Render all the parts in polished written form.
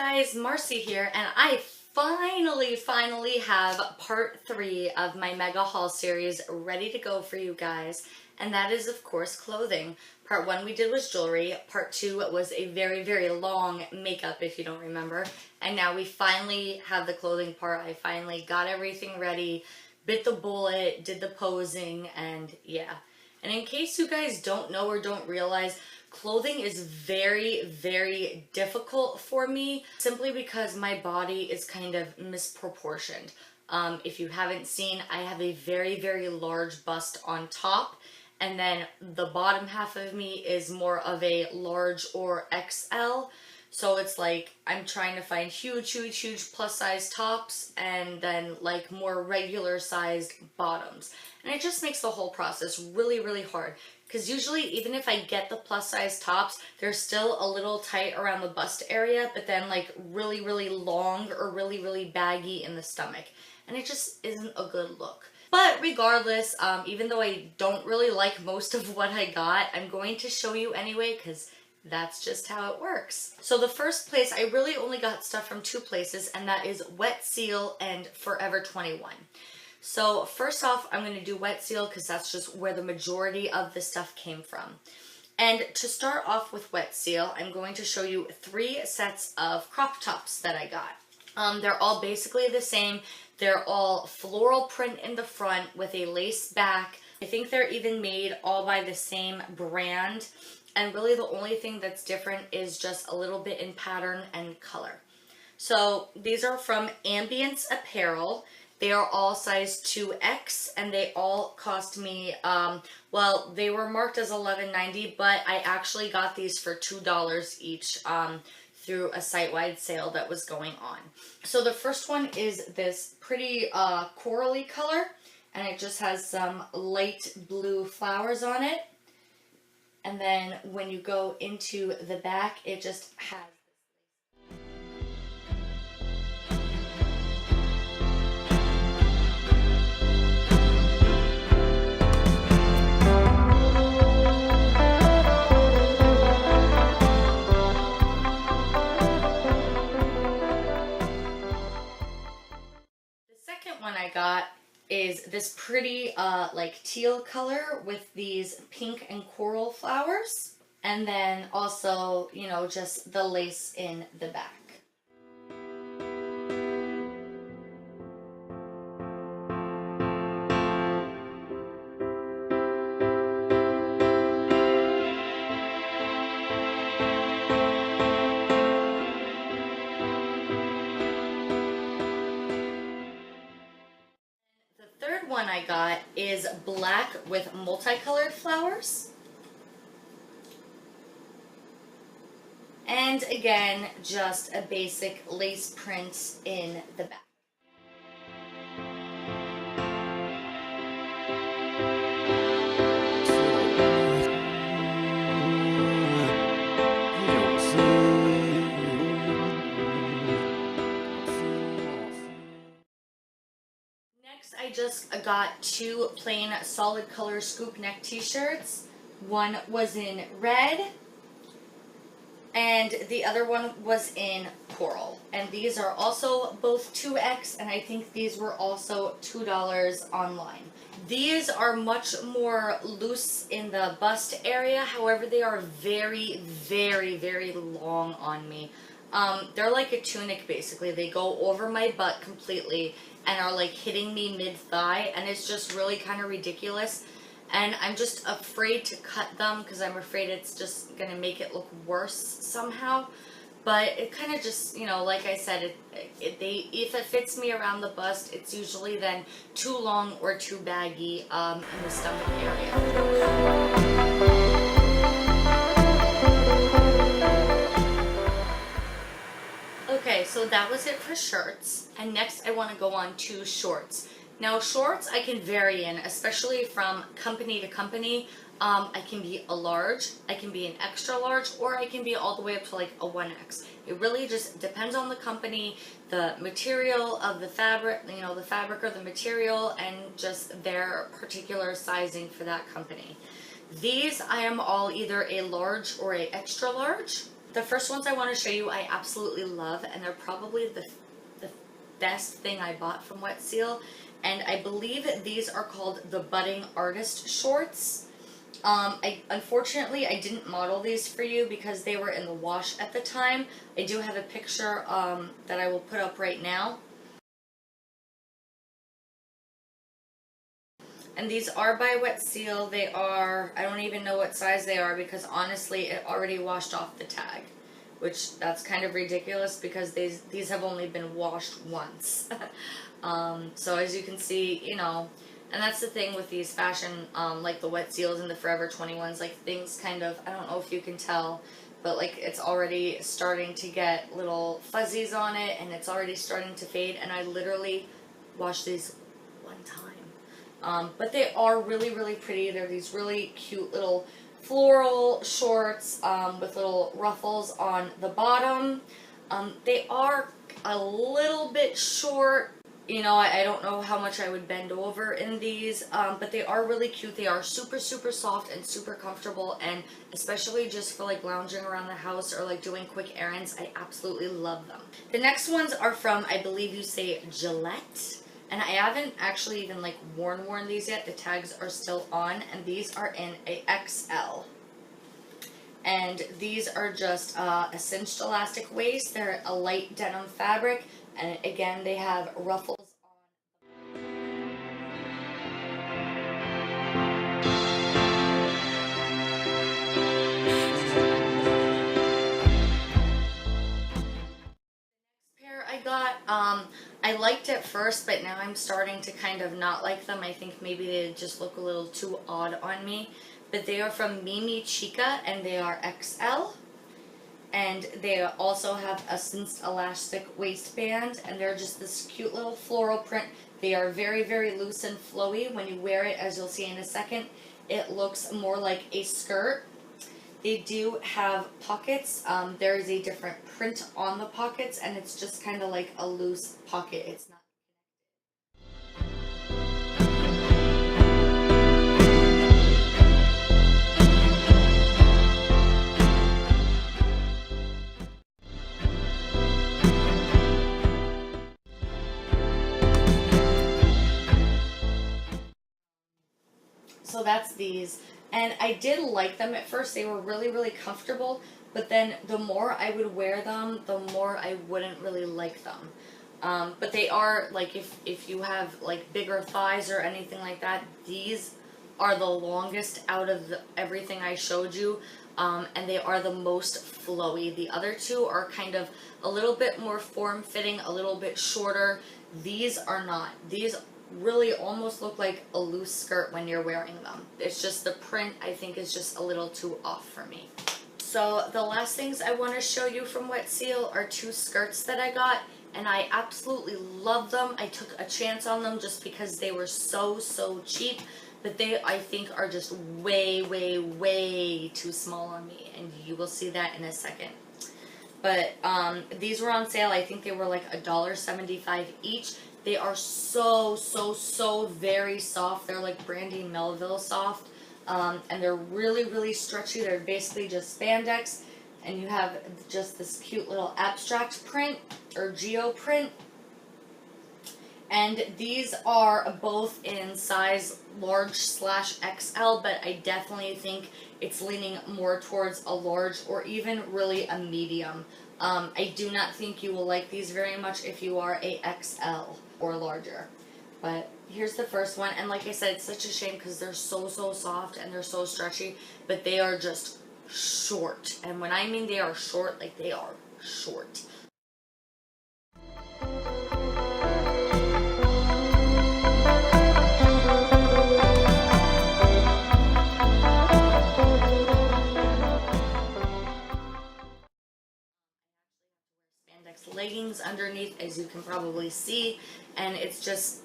guys, Marcy here, and I finally have part 3 of my mega haul series ready to go for you guys, and that is of course clothing. Part 1 we did was jewelry, part 2 was a very long makeup if you don't remember, and now we finally have the clothing part. I finally got everything ready, bit the bullet, did the posing, and yeah. And in case you guys don't know or don't realize, clothing is very difficult for me simply because my body is kind of misproportioned. If you haven't seen, I have a very large bust on top, and then the bottom half of me is more of a large or XL. So it's like I'm trying to find huge plus size tops and then like more regular sized bottoms. And it just makes the whole process really hard. Because usually even if I get the plus size tops, they're still a little tight around the bust area, but then like really long or really baggy in the stomach. And it just isn't a good look. But regardless, even though I don't really like most of what I got, I'm going to show you anyway because that's just how it works. So the first place, I really only got stuff from 2 places, and that is Wet Seal and Forever 21. So first off, I'm going to do Wet Seal because that's just where the majority of the stuff came from. And to start off with Wet Seal, I'm going to show you 3 sets of crop tops that I got. They're all basically the same. They're all floral print in the front with a lace back. I think they're even made all by the same brand. And really the only thing that's different is just a little bit in pattern and color. So these are from Ambience Apparel. They are all size 2X, and they all cost me, well, they were marked as $11.90, but I actually got these for $2 each through a site-wide sale that was going on. So the first one is this pretty corally color, and it just has some light blue flowers on it. And then when you go into the back, it just has one I got is this pretty like teal color with these pink and coral flowers, and then also, you know, just the lace in the back. One I got is black with multicolored flowers, and again just a basic lace print in the back. I just got 2 plain solid color scoop neck t-shirts. One was in red and the other one was in coral. And these are also both 2X, and I think these were also $2 online. These are much more loose in the bust area, however they are very long on me. They're like a tunic basically. They go over my butt completely and are like hitting me mid-thigh, and it's just really kind of ridiculous. And I'm just afraid to cut them because I'm afraid it's just gonna make it look worse somehow. But it kind of just, you know, like I said, if it fits me around the bust, it's usually then too long or too baggy in the stomach area. Okay, so that was it for shirts, and next I want to go on to shorts. Now shorts I can vary in, especially from company to company. I can be a large, I can be an extra large, or I can be all the way up to like a 1X. It really just depends on the company, the material of the fabric, you know, the fabric or the material, and just their particular sizing for that company. These I am all either a large or a extra large. the first ones I want to show you I absolutely love, and they're probably the best thing I bought from Wet Seal, and I believe these are called the Budding Artist shorts. Unfortunately I didn't model these for you because they were in the wash at the time. I do have a picture that I will put up right now. And these are by Wet Seal. They are, I don't even know what size they are because honestly it already washed off the tag, which that's kind of ridiculous because these have only been washed once. So as you can see, you know, and that's the thing with these fashion, like the Wet Seals and the Forever 21s, like things kind of, I don't know if you can tell, but like it's already starting to get little fuzzies on it and it's already starting to fade, and I literally washed these one time. But they are really, really pretty. They're these really cute little floral shorts with little ruffles on the bottom. They are a little bit short. You know, I don't know how much I would bend over in these, but they are really cute. They are super, super soft and super comfortable, and especially just for like lounging around the house or like doing quick errands, I absolutely love them. The next ones are from, I believe you say Gillette. And I haven't actually even like worn these yet. The tags are still on, and these are in a XL. And these are just a cinched elastic waist. They're a light denim fabric, and again they have ruffles I got. I liked it first, but now I'm starting to kind of not like them. I think maybe they just look a little too odd on me. But they are from Mimi Chica, and they are XL. And they also have a cinched elastic waistband, and they're just this cute little floral print. They are very, very loose and flowy. When you wear it, as you'll see in a second, it looks more like a skirt. They do have pockets. There is a different print on the pockets, and it's just kind of like a loose pocket. It's not. So that's these. And I did like them at first. They were really, really comfortable. But then the more I would wear them, the more I wouldn't really like them. But they are, like, if you have, like, bigger thighs or anything like that, these are the longest out of everything I showed you. And they are the most flowy. The other two are kind of a little bit more form-fitting, a little bit shorter. These are not. These really almost look like a loose skirt when you're wearing them. It's just the print, I think, is just a little too off for me. So the last things I want to show you from Wet Seal are two skirts that I got, and I absolutely love them. I took a chance on them just because they were so, so cheap, but they, I think, are just way, way, way too small on me, and you will see that in a second. But these were on sale. I think they were like $1.75 each. They are so, so, so very soft. They're like Brandy Melville soft. And they're really, really stretchy. They're basically just spandex. And you have just this cute little abstract print or geo print. And these are both in size large/XL, but I definitely think it's leaning more towards a large or even really a medium. I do not think you will like these very much if you are a XL or larger. But here's the first one, and like I said, it's such a shame because they're so, so soft and they're so stretchy, but they are just short. And when I mean they are short, like they are short. Leggings underneath, as you can probably see, and it's just,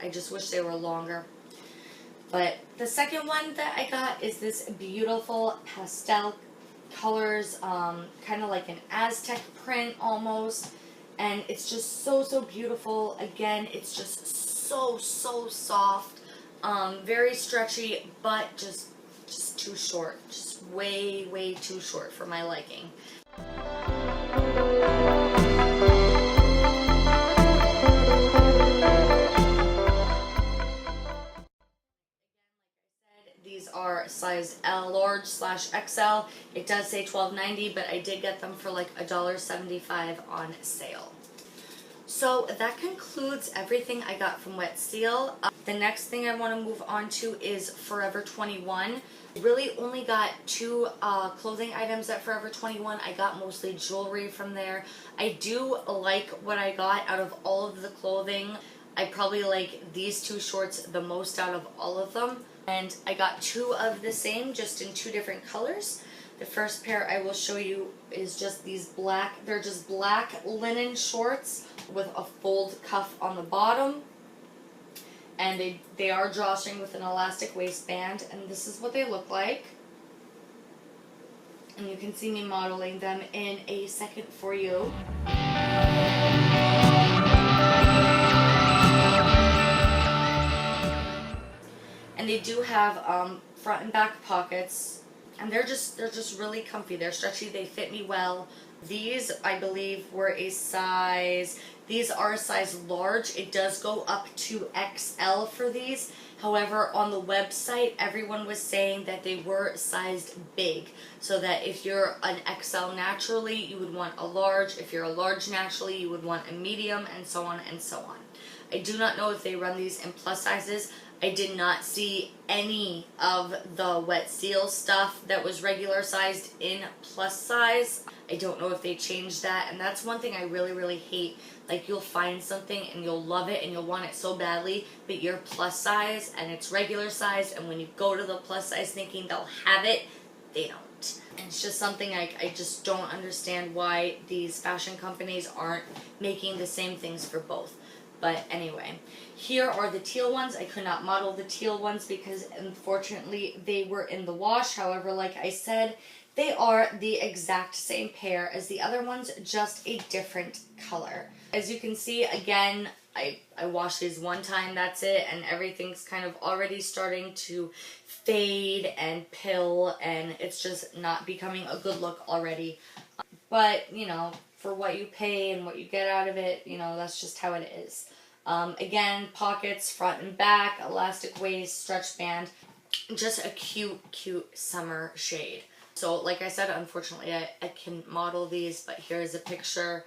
I just wish they were longer. But the second one that I got is this beautiful pastel colors, kind of like an Aztec print almost, and it's just so, so beautiful. Again, it's just so, so soft, very stretchy, but just just too short. Just way, way too short for my liking. These are size L large / XL. It does say $12.90, but I did get them for like $1.75 on sale. So that concludes everything I got from Wet Seal. The next thing I want to move on to is Forever 21. I really only got 2 clothing items at Forever 21. I got mostly jewelry from there. I do like what I got out of all of the clothing. I probably like these 2 shorts the most out of all of them. And I got 2 of the same, just in 2 different colors. The first pair I will show you is just these black, they're just black linen shorts with a fold cuff on the bottom. And they are drawstring with an elastic waistband, and this is what they look like. And you can see me modeling them in a second for you. And they do have front and back pockets, and they're just really comfy. They're stretchy, they fit me well. These, I believe, were a size, these are a size large. It does go up to XL for these. However, on the website, everyone was saying that they were sized big. So that if you're an XL naturally, you would want a large. If you're a large naturally, you would want a medium, and so on and so on. I do not know if they run these in plus sizes. I did not see any of the Wet Seal stuff that was regular sized in plus size. I don't know if they changed that, and that's one thing I really, really hate. Like, you'll find something and you'll love it and you'll want it so badly, but you're plus size and it's regular size, and when you go to the plus size thinking they'll have it, they don't. And it's just something I just don't understand why these fashion companies aren't making the same things for both. But anyway, here are the teal ones. I could not model the teal ones because unfortunately they were in the wash. However, like I said, they are the exact same pair as the other ones, just a different color. As you can see, again, I washed these one time, that's it, and everything's kind of already starting to fade and pill, and it's just not becoming a good look already. But, you know, for what you pay and what you get out of it, you know, that's just how it is. Again, pockets, front and back, elastic waist, stretch band, just a cute, cute summer shade. So, like I said, unfortunately, I can model these, but here's a picture.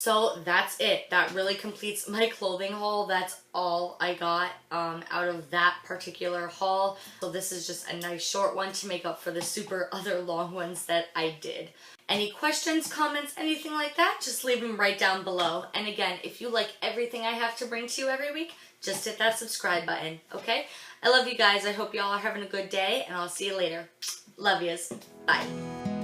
So that's it. That really completes my clothing haul. That's all I got out of that particular haul. So this is just a nice short one to make up for the super other long ones that I did. Any questions, comments, anything like that, just leave them right down below. And again, if you like everything I have to bring to you every week, just hit that subscribe button, okay? I love you guys. I hope you all are having a good day, and I'll see you later. Love yous. Bye.